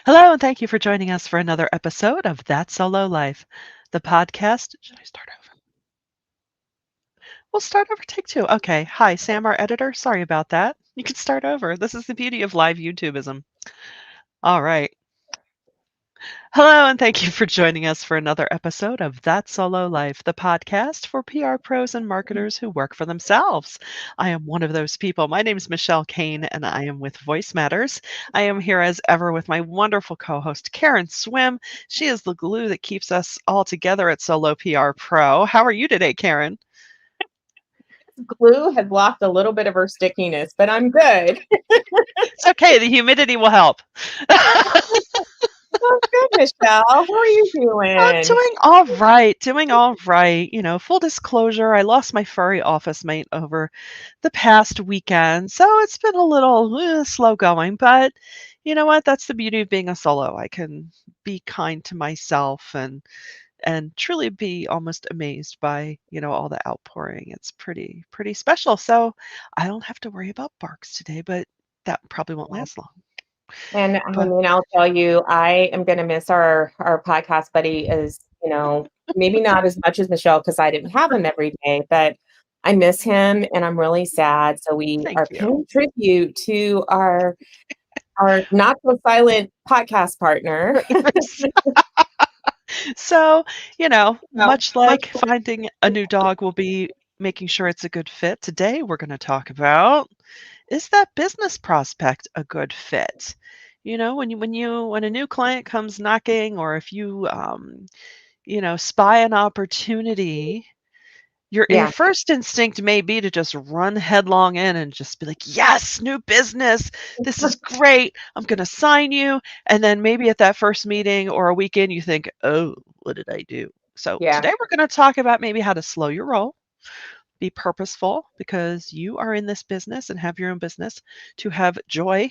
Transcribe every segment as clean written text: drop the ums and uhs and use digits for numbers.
Hello, and thank you for joining us for another episode of That Solo Life, the podcast. Should I start over? We'll start over take two. Okay. Hi, Sam, our editor. Sorry about that. You can start over. This is the beauty of live YouTubeism. All right. Hello, and thank you for joining us for another episode of That Solo Life, the podcast for PR pros and marketers who work for themselves. I am one of those people. My name is Michelle Kane, and I am with Voice Matters. I am here as ever with my wonderful co host, Karen Swim. She is the glue that keeps us all together at Solo PR Pro. How are you today, Karen? Glue has lost a little bit of her stickiness, but I'm good. It's okay, the humidity will help. Oh, good, Michelle. How are you I'm doing? doing all right, doing all right. Full disclosure, I lost my furry office mate over the past weekend, so it's been a little slow going, but you know what? That's the beauty of being a solo. I can be kind to myself and truly be almost amazed by, all the outpouring. It's pretty special. So I don't have to worry about barks today, but that probably won't last long. And I But mean, I'll tell you, I am going to miss our podcast buddy as maybe not as much as Michelle because I didn't have him every day, but I miss him and I'm really sad. So we thank are you. paying tribute to our not so silent podcast partner. So, Well, much much like finding a new dog will be making sure it's a good fit, today we're going to talk about, is that business prospect a good fit? When a new client comes knocking, or if you spy an opportunity, your yeah. first instinct may be to just run headlong in and just be like, "Yes, new business. This is great. I'm gonna sign you." And then maybe at that first meeting or a weekend, you think, "Oh, what did I do?" So Yeah. today we're gonna talk about maybe how to slow your roll, be purposeful because you are in this business and have your own business to have joy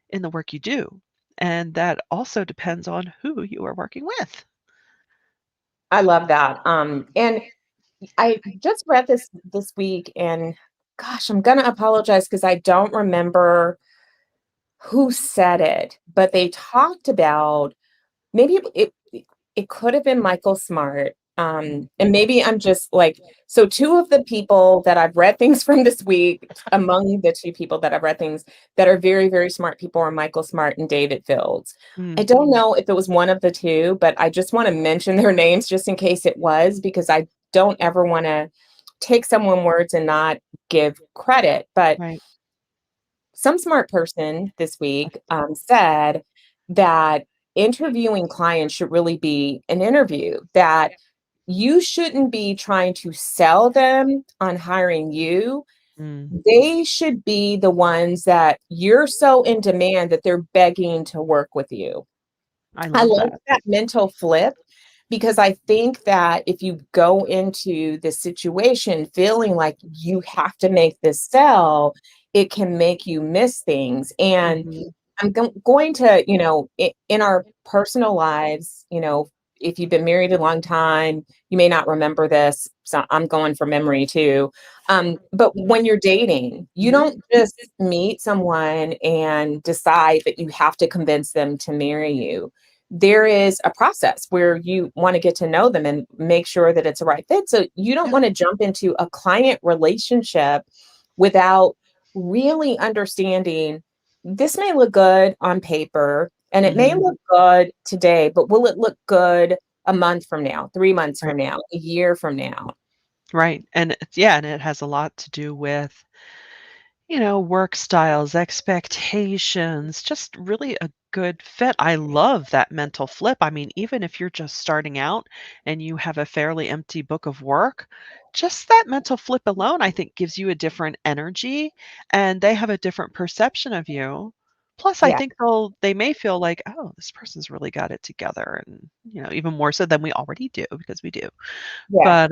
in the work you do. And that also depends on who you are working with. I love that. And I just read this week, and gosh, I'm gonna apologize because I don't remember who said it, but they talked about maybe it could have been Michael Smart. And maybe I'm just like, so two of the people that I've read things from this week, among the two people that I've read things that are very, very smart people are Michael Smart and David Fields. I Mm, don't know if it was one of the two, but I just want to mention their names just in case it was, because I don't ever want to take someone's words and not give credit. But right. some smart person this week said that interviewing clients should really be an interview, that you shouldn't be trying to sell them on hiring you. Mm, They should be the ones that you're so in demand that they're begging to work with you. I I love like that. that mental flip because I think that if you go into this situation feeling like you have to make this sell, it can make you miss things. And Mhm. I'm going to, in our personal lives, if you've been married a long time, you may not remember this. So I'm going from memory too. But when you're dating, you Mhm. don't just meet someone and decide that you have to convince them to marry you. There is a process where you want to get to know them and make sure that it's a right fit. So you don't Yeah. want to jump into a client relationship without really understanding this may look good on paper and it may Mhm. look good today, but will it look good a month from now, 3 months Right. from now, a year from now? Right. And and it has a lot to do with, work styles, expectations, just really a good fit. I love that mental flip. I mean, even if you're just starting out and you have a fairly empty book of work, just that mental flip alone, I think, gives you a different energy and they have a different perception of you. Plus, I Yeah, think they may feel like, oh, this person's really got it together. And, even more so than we already do because we do. yeah, But,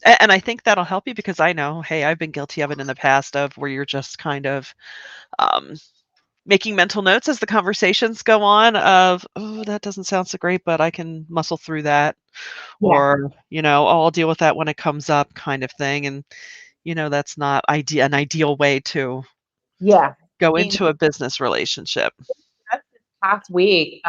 and I think that'll help you because I know, hey, I've been guilty of it in the past of where you're just kind of, um, making mental notes as the conversations go on of, "Oh, that doesn't sound so great, but I can muscle through that," yeah, or, "Oh, I'll deal with that when it comes up," kind of thing, and, that's not an ideal way to yeah. go You into a business relationship. past week,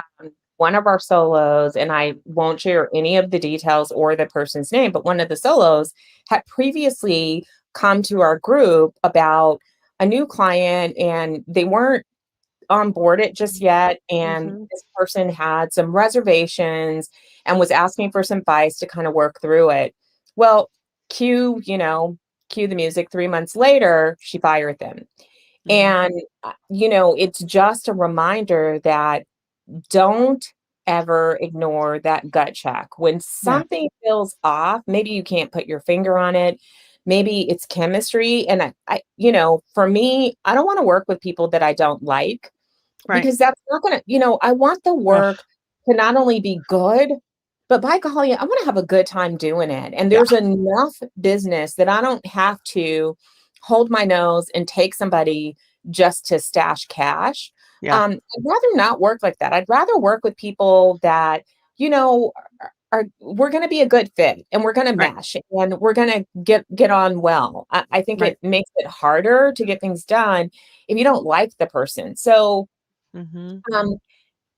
one of our solos, and I won't share any of the details or the person's name, but one of the solos had previously come to our group about a new client and they weren't on board it just yet. And Mhm. this person had some reservations and was asking for some advice to kind of work through it. Well, cue the music. 3 months later, she fired them. Mhm. And, it's just a reminder that don't ever ignore that gut check. When Yeah. something feels off, maybe you can't put your finger on it. Maybe it's chemistry. And for me, I don't want to work with people that I don't like Right. because that's not going to, I want the Ugh. work to not only be good, but by golly, I want to have a good time doing it. And Yeah. there's enough business that I don't have to hold my nose and take somebody just to stash cash. Yeah. I'd rather not work like that. I'd rather work with people that, you know, are we're going to be a good fit and we're going to Right. mesh and we're going to get on well. I think Right. it makes it harder to get things done if you don't like the person. So Mhm. um,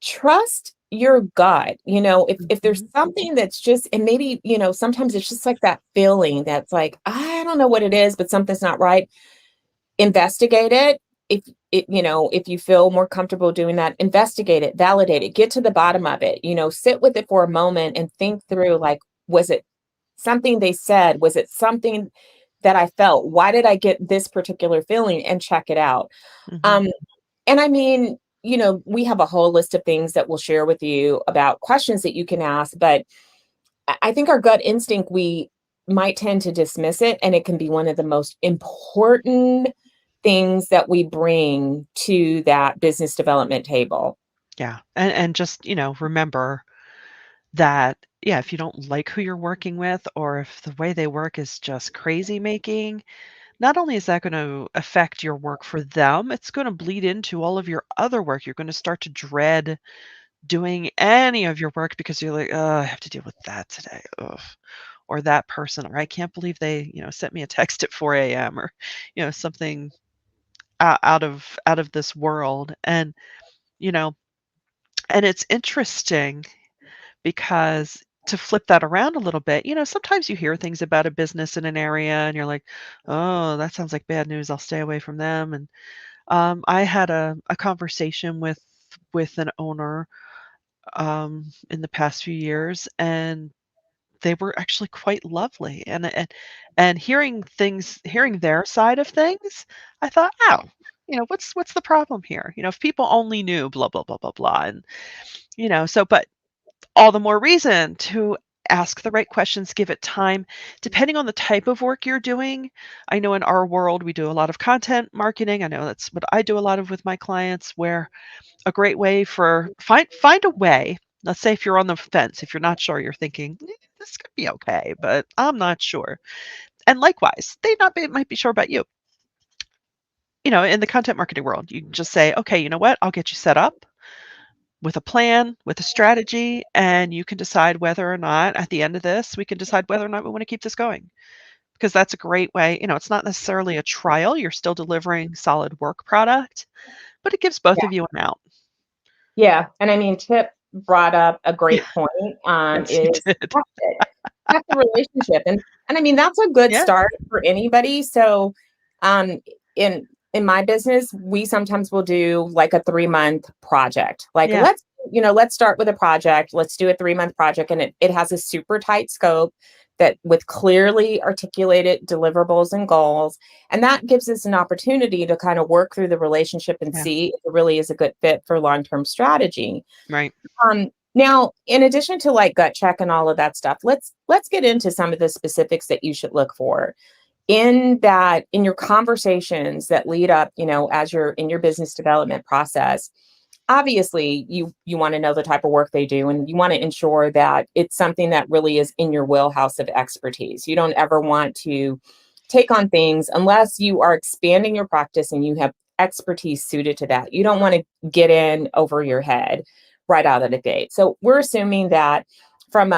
trust your gut. If there's Mhm. something that's just, and maybe, sometimes it's just like that feeling that's like, I don't know what it is, but something's not right. Investigate it. If you feel more comfortable doing that, investigate it, validate it, get to the bottom of it, sit with it for a moment and think through like, was it something they said? Was it something that I felt? Why did I get this particular feeling? And check it out. Mhm. Um, and I mean, we have a whole list of things that we'll share with you about questions that you can ask, but I think our gut instinct, we might tend to dismiss it, and it can be one of the most important things that we bring to that business development table. Yeah. And just, remember that, yeah, if you don't like who you're working with or if the way they work is just crazy making, not only is that going to affect your work for them, it's going to bleed into all of your other work. You're going to start to dread doing any of your work because you're like, oh, I have to deal with that today. Ugh. Or that person, or I can't believe they, sent me a text at 4 a.m. or, something out of this world. You know, and it's interesting because to flip that around a little bit, sometimes you hear things about a business in an area and you're like, oh, that sounds like bad news. I'll stay away from them. And I had a conversation with an owner in the past few years, and they were actually quite lovely. And hearing their side of things, I thought, oh, what's the problem here? If people only knew blah blah blah blah blah, and but all the more reason to ask the right questions, give it time. Depending on the type of work you're doing, I know in our world, we do a lot of content marketing. I know that's what I do a lot of with my clients, where a great way for find a way. Let's say if you're on the fence, if you're not sure, you're thinking, this could be okay, but I'm not sure. And likewise, they not be, might be sure about you. In the content marketing world, you just say, okay, you know what? I'll get you set up with a plan, with a strategy, and you can decide whether or not at the end of this, we can decide whether or not we want to keep this going. Because that's a great way. It's not necessarily a trial. You're still delivering solid work product, but it gives both Yeah. of you an out. Yeah. And I mean, Chip brought up a great point, Yes, you is did. test it. Test the relationship. And I mean, that's a good Yeah. start for anybody. So um in in my business, we sometimes will do like a 3-month project. Like Yeah. let's start with a project. Let's do a 3-month project. And it has a super tight scope that with clearly articulated deliverables and goals. And that gives us an opportunity to kind of work through the relationship and Yeah. see if it really is a good fit for long-term strategy. Right. Now, in addition to like gut check and all of that stuff, let's get into some of the specifics that you should look for in your conversations that lead up, as you're in your business development process. Obviously, you want to know the type of work they do, and you want to ensure that it's something that really is in your wheelhouse of expertise. You don't ever want to take on things unless you are expanding your practice and you have expertise suited to that. You don't want to get in over your head right out of the gate. So we're assuming that from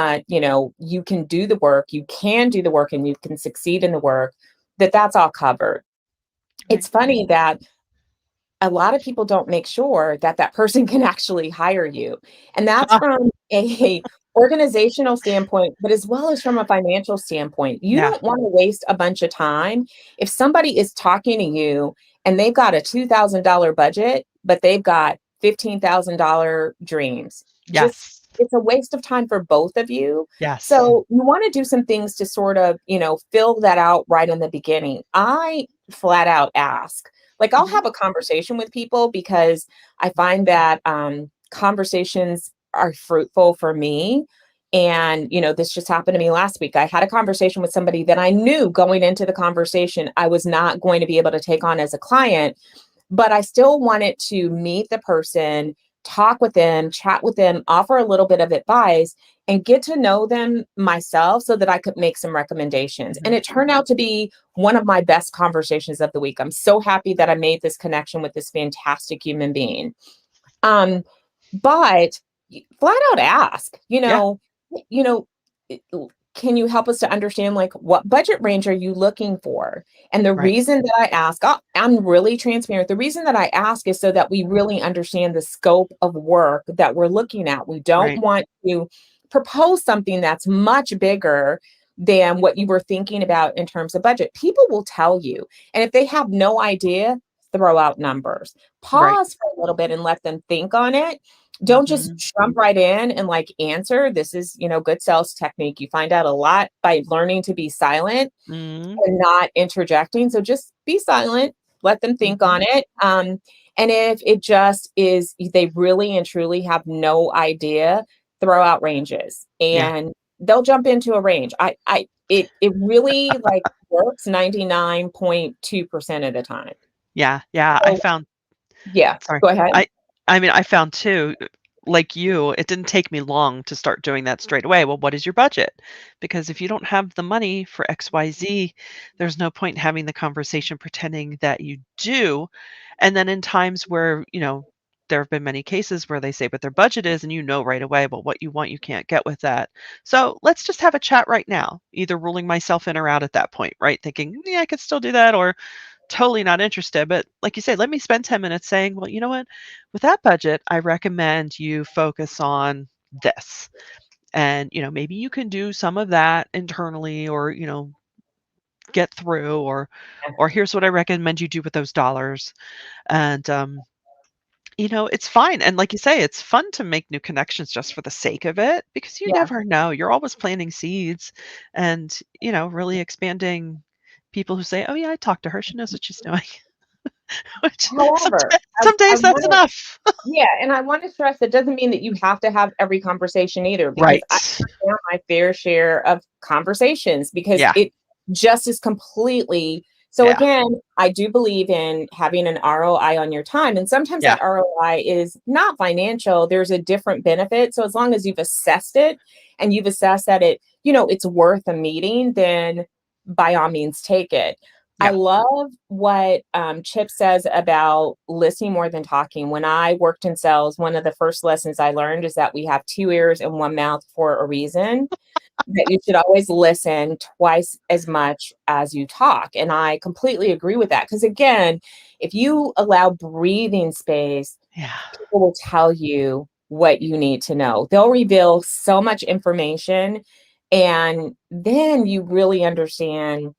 you can do the work, you can do the work, and you can succeed in the work, that's all covered. Right. It's funny that a lot of people don't make sure that that person can actually hire you. And that's from a organizational standpoint, but as well as from a financial standpoint. You Yeah. don't want to waste a bunch of time. If somebody is talking to you and they've got a $2,000 budget, but they've got $15,000 dreams, just Yes. it's a waste of time for both of you. Yes. So you want to do some things to sort of, fill that out right in the beginning. I flat out ask. Like I'll Mhm. have a conversation with people because I find that conversations are fruitful for me. And, this just happened to me last week. I had a conversation with somebody that I knew going into the conversation I was not going to be able to take on as a client, but I still wanted to meet the person, talk with them, chat with them, offer a little bit of advice, and get to know them myself so that I could make some recommendations. And Mhm. it turned out to be one of my best conversations of the week. I'm so happy that I made this connection with this fantastic human being. Um, but flat out ask, Yeah. you know, it- can you help us to understand like what budget range are you looking for? And the Right. reason that I ask, I'm really transparent. The reason that I ask is so that we really understand the scope of work that we're looking at. We don't Right. want to propose something that's much bigger than what you were thinking about in terms of budget. People will tell you. And if they have no idea, throw out numbers. Right. Pause for a little bit and let them think on it. Don't just Mhm. jump right in and like answer. This is, good sales technique. You find out a lot by learning to be silent Mhm. and not interjecting. So just be silent, let them think Mhm. on it. And if it just is, they really and truly have no idea, throw out ranges Yeah. and they'll jump into a range. It really like works 99.2% of the time. Yeah. Yeah. I So found yeah, sorry. go ahead. I mean, I found too, like you, it didn't take me long to start doing that straight away. Well, what is your budget? Because if you don't have the money for XYZ, there's no point in having the conversation pretending that you do. And then in times where, there have been many cases where they say what their budget is, and right away, well, what you want, you can't get with that. So let's just have a chat right now, either ruling myself in or out at that point, right? Thinking, yeah, I could still do that, or totally not interested. But like you say, let me spend 10 minutes saying, well, you know what? With that budget, I recommend you focus on this. And, maybe you can do some of that internally or, get through or here's what I recommend you do with those dollars. And it's fine. And like you say, it's fun to make new connections just for the sake of it because you Yeah. never know. You're always planting seeds and, really expanding people who say, "Oh yeah, I talked to her. She knows what she's doing." Which However, some I days that's want enough. Yeah, and I want to stress it doesn't mean that you have to have every conversation either, because I Right. have my fair share of conversations because Yeah. it just is completely. So Yeah. again, I do believe in having an ROI on your time. And sometimes Yeah. that ROI is not financial. There's a different benefit. So as long as you've assessed it and you've assessed that it's worth a meeting, then by all means take it. I Yeah. love what Chip says about listening more than talking. When I worked in sales, one of the first lessons I learned is that we have two ears and one mouth for a reason, that you should always listen twice as much as you talk. And I completely agree with that. Because again, if you allow breathing space, Yeah. people will tell you what you need to know. They'll reveal so much information. And then you really understand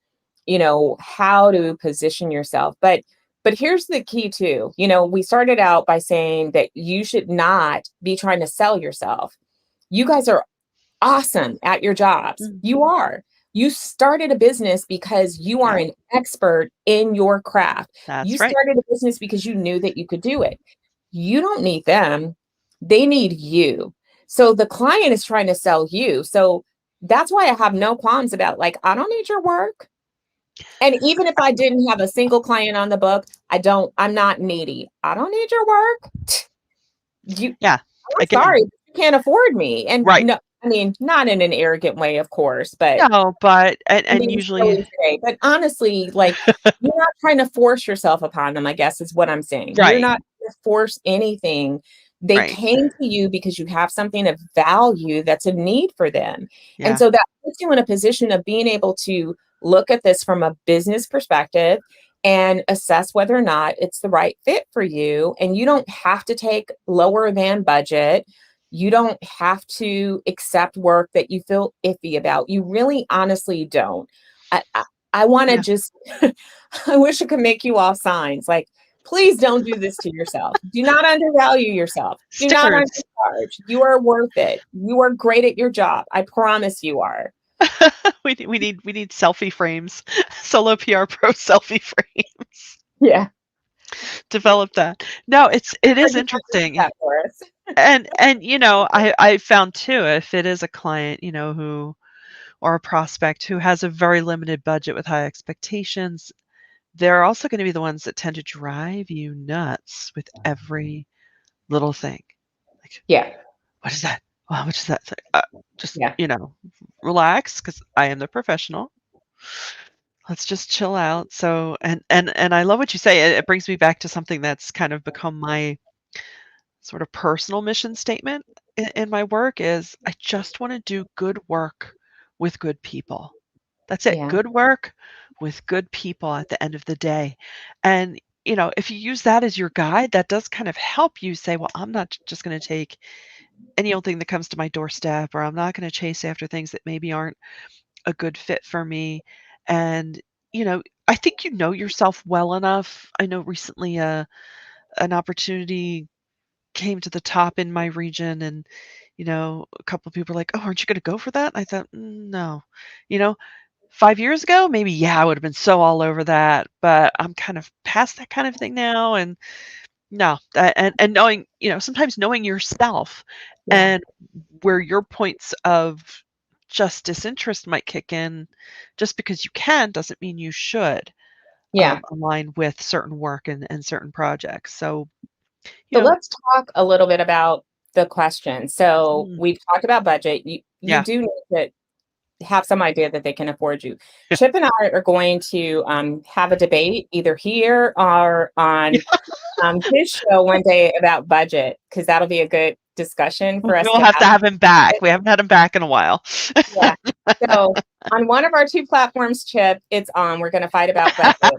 how to position yourself. But here's the key too. We started out by saying that you should not be trying to sell yourself. You guys are awesome at your jobs. Mm. You are. You started a business because you are Yep. an expert in your craft. You That's right. started a business because you knew that you could do it. You don't need them. They need you. So the client is trying to sell you. So that's why I have no qualms about like, I don't need your work. And even if I didn't have a single client on the book, I'm not needy. I don't need your work. You, Yeah. I'm Again, sorry, you can't afford me. And right. no, I mean, not in an arrogant way, of course, but No, but I'm and being usually silly today. But honestly, like you're not trying to force yourself upon them, I guess is what I'm saying. You're right. not trying to force anything. They Right. came to you because you have something of value that's a need for them. And Yeah. so that puts you in a position of being able to look at this from a business perspective and assess whether or not it's the right fit for you. And you don't have to take lower than budget. You don't have to accept work that you feel iffy about. You really honestly don't. I want to Yeah. just, I wish I could make you all signs like, please don't do this to yourself. Do not undervalue yourself. Do not Stickers. undercharge. You are worth it. You are great at your job. I promise you are. We need selfie frames. Solo PR Pro selfie frames. Yeah. Develop that. No, it Or is you have to do interesting. that for us. And I found too, if it is a client, who or a prospect who has a very limited budget with high expectations, they're also going to be the ones that tend to drive you nuts with every little thing. Like, Yeah. what is that? Wow, what is that? Just, Yeah. relax because I am the professional. Let's just chill out. So, and I love what you say. It brings me back to something that's kind of become my sort of personal mission statement in my work is I just want to do good work with good people. That's it. Yeah. Good work with good people at the end of the day. And, if you use that as your guide, that does kind of help you say, well, I'm not just going to take any old thing that comes to my doorstep, or I'm not going to chase after things that maybe aren't a good fit for me. And, I think you know yourself well enough. I know recently an opportunity came to the top in my region and a couple of people were like, "Oh, aren't you going to go for that?" I thought, No. You know, 5 years ago, maybe, yeah, I would have been so all over that, but I'm kind of past that kind of thing now, and no, and knowing, sometimes knowing yourself Yeah. and where your points of just disinterest might kick in, just because you can doesn't mean you should, Yeah. align with certain work and certain projects. So, you So know let's talk a little bit about the question. So mm, we've talked about budget. You yeah. do need to have some idea that they can afford you. Chip and I are going to have a debate either here or on his show one day about budget, because that'll be a good discussion for us We'll to have to have. have him back. We haven't had him back in a while. Yeah. So on one of our two platforms, Chip, it's on. We're going to fight about budget.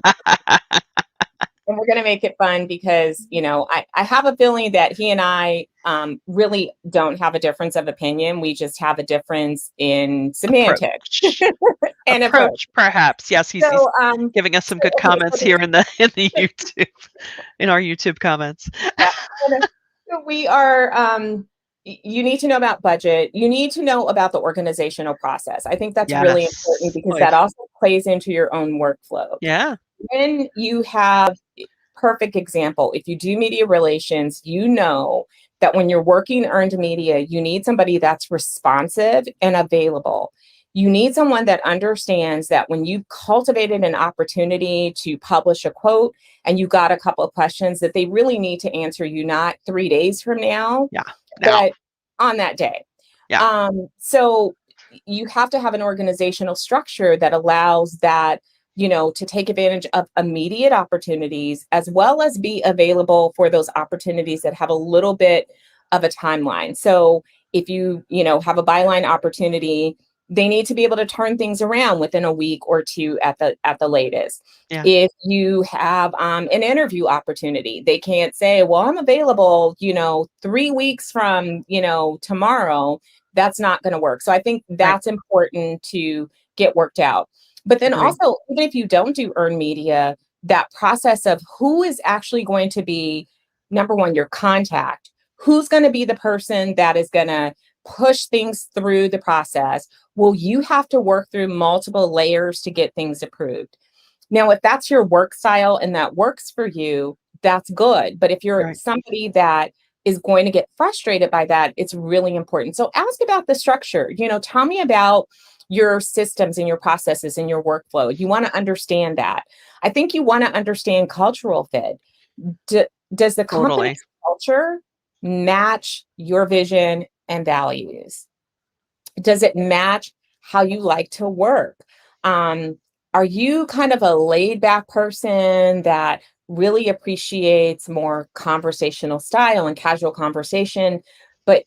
And we're going to make it fun because, I have a feeling that he and I really don't have a difference of opinion. We just have a difference in semantics Approach. and approach. Approach, perhaps. Yes, he's So, giving us some good okay, comments here in the YouTube, in our YouTube comments. yeah. So we are, you need to know about budget. You need to know about the organizational process. I think that's really important Yes. because Oy. that also plays into your own workflow. Yeah. When you have perfect example, if you do media relations, you know that when you're working earned media, you need somebody that's responsive and available. You need someone that understands that when you cultivated an opportunity to publish a quote and you got a couple of questions, that they really need to answer you not 3 days from now, Yeah. Now. but on that day. Yeah. So you have to have an organizational structure that allows that, to take advantage of immediate opportunities as well as be available for those opportunities that have a little bit of a timeline. So if have a byline opportunity, they need to be able to turn things around within a week or two at the latest. Yeah. If you have an interview opportunity, they can't say, well, I'm available, 3 weeks from, tomorrow. That's not going to work. So I think Right. that's important to get worked out. But then Agreed. also, even if you don't do earned media, that process of who is actually going to be, number one, your contact, who's going to be the person that is going to push things through the process. Well, you have to work through multiple layers to get things approved. Now, if that's your work style and that works for you, that's good. But if you're Right. somebody that is going to get frustrated by that, it's really important. So ask about the structure. Tell me about your systems and your processes and your workflow. You want to understand that. I think you want to understand cultural fit. Does the Totally. company's culture match your vision and values? Does it match how you like to work? Are you kind of a laid back person that really appreciates more conversational style and casual conversation, but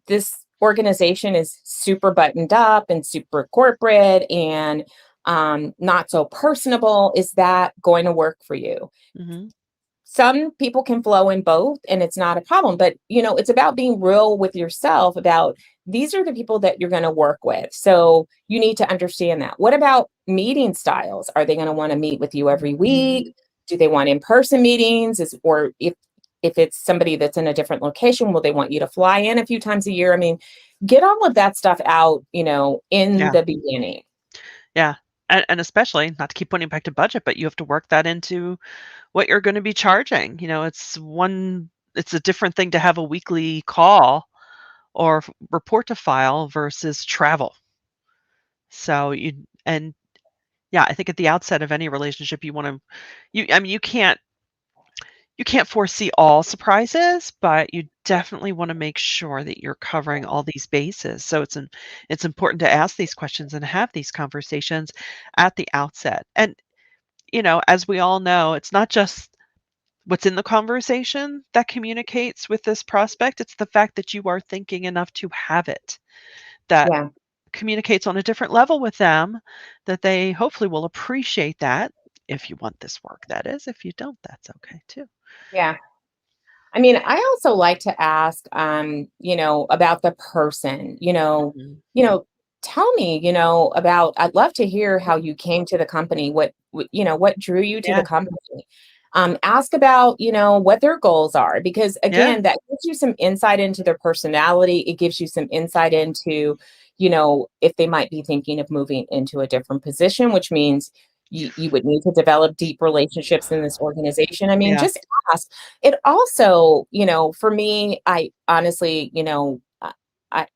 this organization is super buttoned up and super corporate and not so personable, is that going to work for you? Mhm. Some people can flow in both and it's not a problem, but it's about being real with yourself about these are the people that you're going to work with, so you need to understand that. What about meeting styles? Are they going to want to meet with you every week? Do they want in-person meetings? Or if it's somebody that's in a different location, will they want you to fly in a few times a year? I mean, get all of that stuff out, in Yeah. the beginning. Yeah. And especially, not to keep pointing back to budget, but you have to work that into what you're gonna be charging. It's a different thing to have a weekly call or report to file versus travel. So yeah, I think at the outset of any relationship, I mean, you can't foresee all surprises, but you definitely wanna make sure that you're covering all these bases. So it's important to ask these questions and have these conversations at the outset. And, as we all know, it's not just what's in the conversation that communicates with this prospect, it's the fact that you are thinking enough to have it, that Yeah. communicates on a different level with them, that they hopefully will appreciate that, if you want this work, that is. If you don't, that's okay too. Yeah. I mean, I also like to ask, about the person, Mhm. tell me, about, I'd love to hear how you came to the company, what drew you to the Yeah, company. Ask about, what their goals are, because yeah, again, that gives you some insight into their personality. It gives you some insight into, if they might be thinking of moving into a different position, which means you would need to develop deep relationships in this organization. I mean, yeah, just ask. It also, for me, I honestly,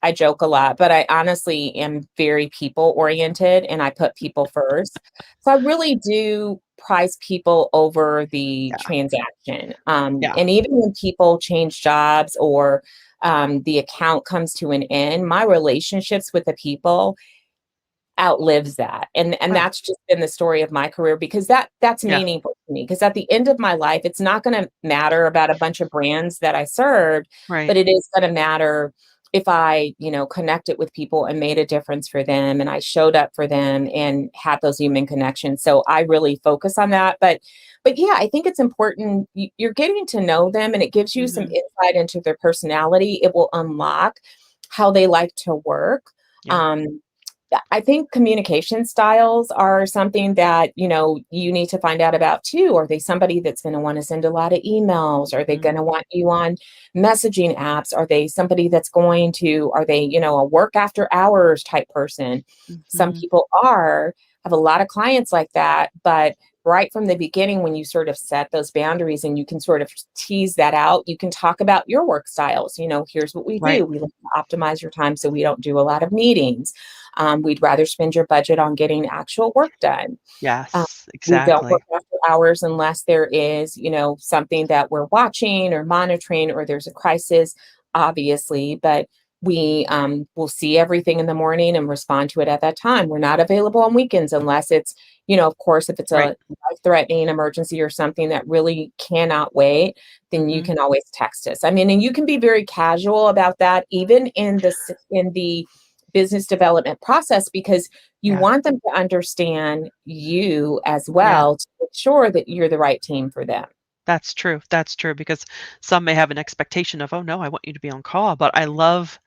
I joke a lot, but I honestly am very people oriented and I put people first. So I really do prize people over the yeah, transaction. yeah, And even when people change jobs or the account comes to an end, my relationships with the people outlives that. And right, that's just been the story of my career, because that's yeah, meaningful to me, because at the end of my life it's not going to matter about a bunch of brands that I served, right, but it is going to matter if I, connected with people and made a difference for them and I showed up for them and had those human connections. So I really focus on that. But yeah, I think it's important. You're getting to know them and it gives you some mhm, insight into their personality. It will unlock how they like to work. yeah, Um, I think communication styles are something that, you need to find out about too. Are they somebody that's going to want to send a lot of emails? Are they mhm, going to want you on messaging apps? Are they somebody that's going to, are they, a work after hours type person? Some mhm, people have a lot of clients like that, but right from the beginning, when you sort of set those boundaries and you can sort of tease that out, you can talk about your work styles. Here's what we right, do. We like to optimize your time so we don't do a lot of meetings. We'd rather spend your budget on getting actual work done. Uh, yes, we don't exactly, work after hours unless there is, something that we're watching or monitoring or there's a crisis, obviously, but we will see everything in the morning and respond to it at that time. We're not available on weekends unless it's, of course, if it's right, a life-threatening emergency or something that really cannot wait, then you mhm, can always text us. I mean, and you can be very casual about that, even in the business development process, because you yeah, want them to understand you as yeah. well to make sure that you're the right team for them. That's true, because some may have an expectation of, "Oh, no, I want you to be on call," but I love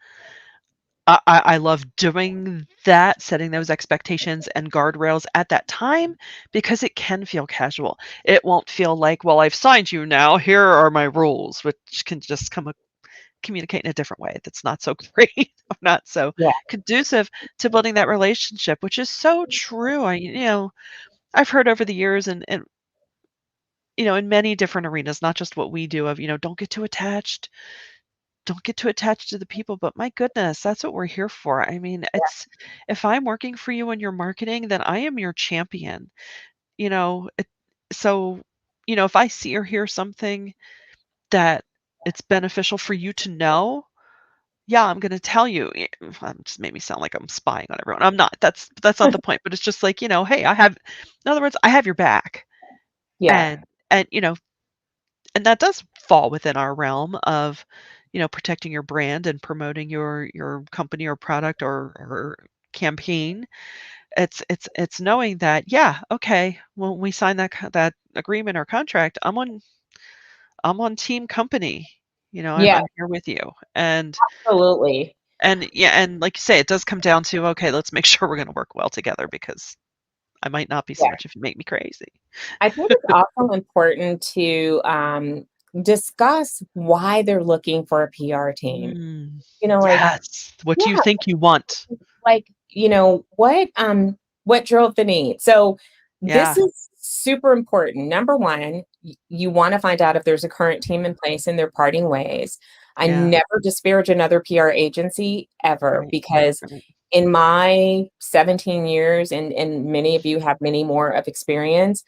doing that, setting those expectations and guardrails at that time, because it can feel casual. It won't feel like, "Well, I've signed you now, here are my rules," which can just communicate in a different way that's not so great, not so Yeah. conducive to building that relationship, which is so true. I've heard over the years and in many different arenas, not just what we do of, don't get too attached to the people, but my goodness, that's what we're here for. I mean, it's if I'm working for you and your marketing, then I am your champion. You know, it, so, if I see or hear something that it's beneficial for you to know, yeah, I'm going to tell you. Just made me sound like I'm spying on everyone. I'm not. That's not the point. But it's just like, hey, in other words, I have your back, Yeah. and and that does fall within our realm of, protecting your brand and promoting your company or product or campaign. it's knowing that, yeah, okay, when we sign that agreement or contract, I'm on team company. Yeah, I'm here with you. absolutely. And yeah, and like you say, it does come down to, okay, let's make sure we're gonna work well together because I might not be so Yeah. much if you make me crazy. I think it's also important to discuss why they're looking for a PR team. Mm, Like, yes. What yeah, do you think you want? like, what drove the need? So this Yeah, is super important. Number one, you want to find out if there's a current team in place and they're parting ways. I yeah, never disparage another PR agency ever, right, because right, in my 17 years, and many of you have many more of experience,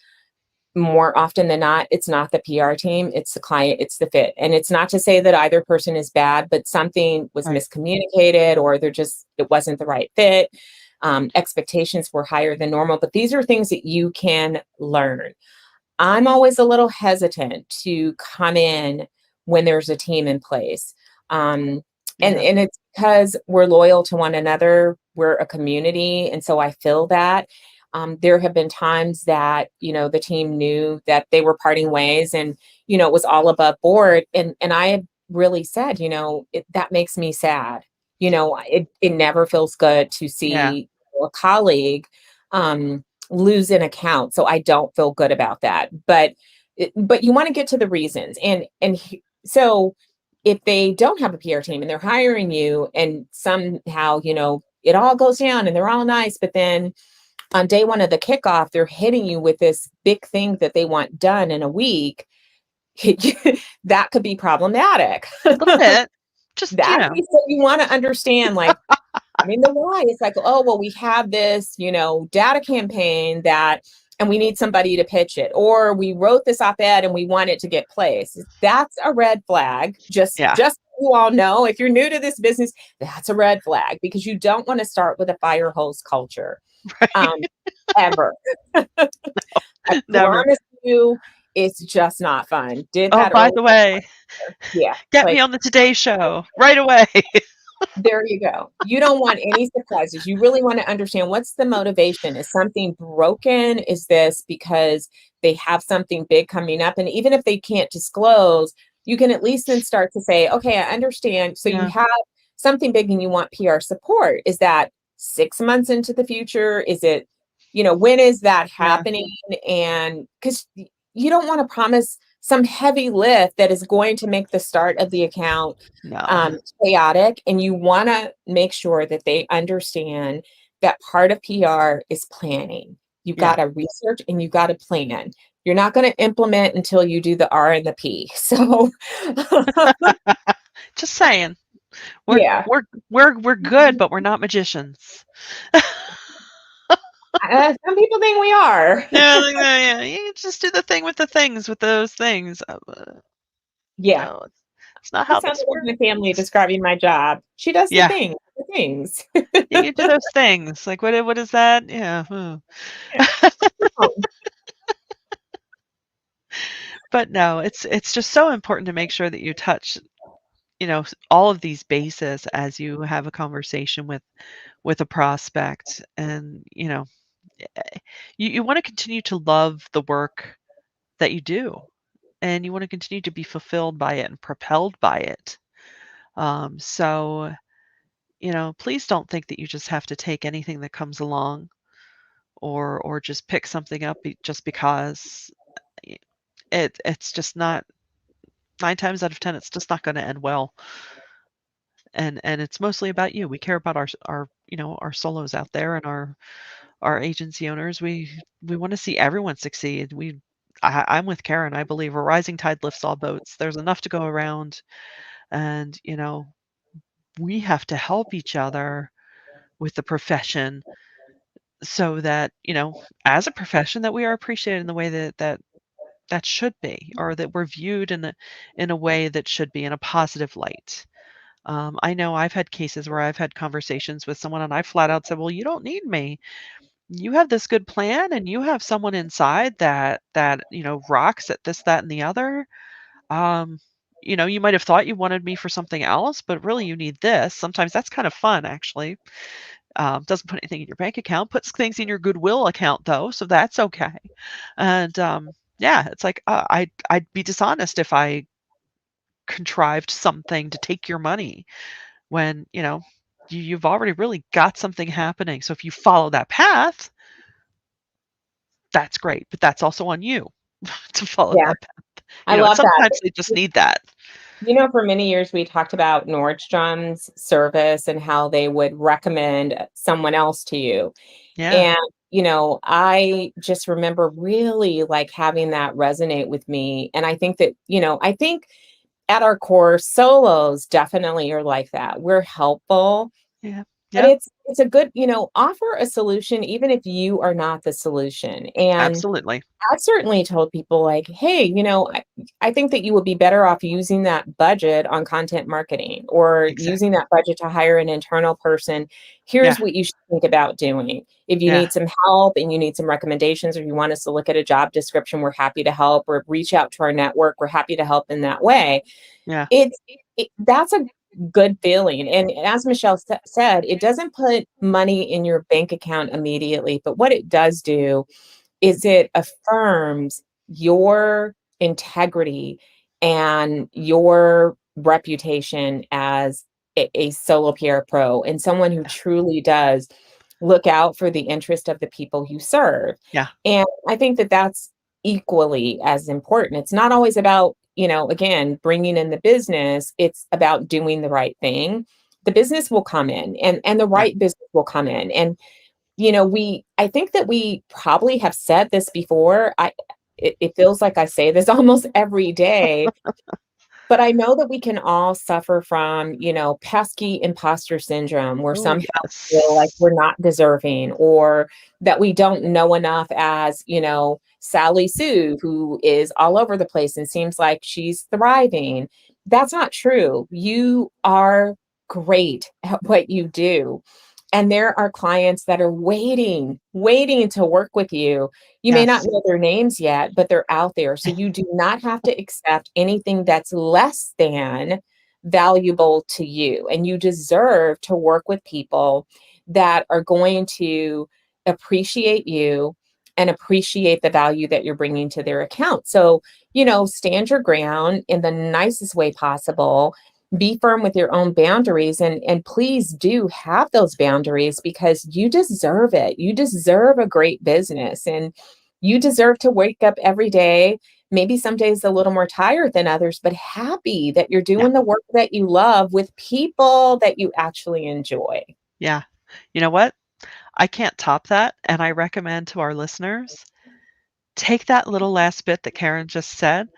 more often than not, it's not the PR team, it's the client, it's the fit. And it's not to say that either person is bad, but something was right. miscommunicated, or it wasn't the right fit. Expectations were higher than normal, but these are things that you can learn. I'm always a little hesitant to come in when there's a team in place. Um, and, Yeah, and it's because we're loyal to one another. We're a community. And so I feel that. There have been times that, the team knew that they were parting ways, and, it was all above board. And I have really said, that makes me sad. It never feels good to yeah, see a colleague, um, lose an account. So I don't feel good about that. But you want to get to the reasons. So if they don't have a PR team and they're hiring you, and somehow, it all goes down and they're all nice, but then on day one of the kickoff, they're hitting you with this big thing that they want done in a week, that could be problematic. a little bit. Just, So you want to understand, like, the why. It's like, oh, well, we have this, data campaign and we need somebody to pitch it, or we wrote this op-ed and we want it to get placed. That's a red flag. yeah, Just so you all know, if you're new to this business, that's a red flag, because you don't want to start with a fire hose culture, right. um, ever. I Never. promise you, it's just not fun. Did Oh, that by earlier. the way, Yeah. get me Like, on the Today Show right away. there you go. You don't want any surprises. You really want to understand, what's the motivation? Is something broken? Is this because they have something big coming up? And even if they can't disclose, you can at least then start to say, okay, I understand. So you Yeah, have something big and you want PR support. Is that 6 months into the future? Is it, when is that yeah, happening? And because you don't want to promise some heavy lift that is going to make the start of the account no, chaotic, and you want to make sure that they understand that part of PR is planning. You got yeah. to research and you got to plan. You're not going to implement until you do the R and the P. So, Just saying. We're yeah, we're we're good, but we're not magicians. some people think we are. Yeah, like that, yeah. You just do the thing with the things with those things. Yeah, No, it's not that how sounded this like my family works. describing my job. She does the Yeah, thing, the things. yeah, you do those things. Like what is that? Yeah. Um, But no, it's just so important to make sure that you touch, all of these bases as you have a conversation with a prospect. And, you want to continue to love the work that you do, and you want to continue to be fulfilled by it and propelled by it. So, please don't think that you just have to take anything that comes along, or just pick something up just because. Y- it's just not, 9 times out of 10, it's just not going to end well. And it's mostly about you. We care about our solos out there, and our agency owners. We want to see everyone succeed. I'm with Karen. I believe a rising tide lifts all boats. There's enough to go around, and we have to help each other with the profession, so that, as a profession, that we are appreciated in the way that should be, or that we're viewed in a way that should be in a positive light. I know I've had cases where I've had conversations with someone and I flat out said, "Well, you don't need me. You have this good plan and you have someone inside that rocks at this, that, and the other. Um, you might have thought you wanted me for something else, but really you need this." Sometimes that's kind of fun, actually. Doesn't put anything in your bank account, puts things in your Goodwill account though, so that's okay. And yeah, it's like I'd be dishonest if I contrived something to take your money when, you've already really got something happening. So if you follow that path, that's great, but that's also on you to follow Yeah, that path. I And love that. sometimes they just need that. For many years we talked about Nordstrom's service and how they would recommend someone else to you. Yeah, And, I just remember really like having that resonate with me. And I think that, I think at our core, solos definitely are like that. We're helpful, yeah, but yep, it's a good, offer a solution even if you are not the solution. And absolutely. I've certainly told people like, "Hey, I think that you would be better off using that budget on content marketing or using Exactly. that budget to hire an internal person. Yeah, Here's what you should think about doing. If you yeah, need some help and you need some recommendations or you want us to look at a job description, we're happy to help or reach out to our network. We're happy to help in that way." yeah, That's a good feeling, and as Michelle said, it doesn't put money in your bank account immediately, but what it does do is it affirms your integrity and your reputation as a solo PR pro and someone who truly does look out for the interest of the people you serve. yeah, And I think that that's equally as important. It's not always about, again, bringing in the business, it's about doing the right thing. The business will come in and the yeah. right business will come in. And I think that we probably have said this before. It feels like I say this almost every day, but I know that we can all suffer from, pesky imposter syndrome where Oh, somehow we feel like yes. we're not deserving or that we don't know enough as, Sally Sue, who is all over the place and seems like she's thriving. That's not true. You are great at what you do. And there are clients that are waiting to work with you. You may not Yes. know their names yet, but they're out there. So you do not have to accept anything that's less than valuable to you. And you deserve to work with people that are going to appreciate you and appreciate the value that you're bringing to their account. So, stand your ground in the nicest way possible, be firm with your own boundaries, and please do have those boundaries because you deserve it. You deserve a great business and you deserve to wake up every day, maybe some days a little more tired than others, but happy that you're Yeah, doing the work that you love with people that you actually enjoy. yeah. You know what? I can't top that, and I recommend to our listeners, take that little last bit that Karen just said.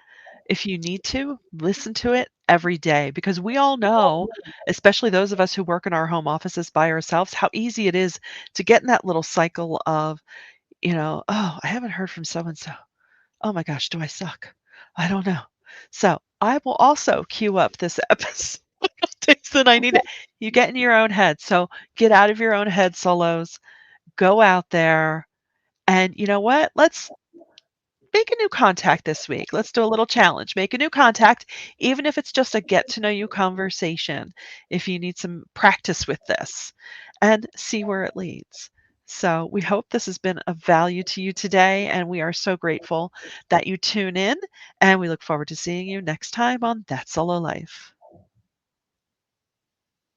If you need to, listen to it every day because we all know, especially those of us who work in our home offices by ourselves, how easy it is to get in that little cycle of, "Oh, I haven't heard from so and so. Oh my gosh, do I suck? I don't know." So, I will also queue up this episode of Days That I Need It. You get in your own head, so get out of your own head, solos. Go out there, and you know what? Let's make a new contact this week. Let's do a little challenge. Make a new contact, even if it's just a get to know you conversation, if you need some practice with this, and see where it leads. So, we hope this has been of value to you today, and we are so grateful that you tune in. And we look forward to seeing you next time on That Solo Life.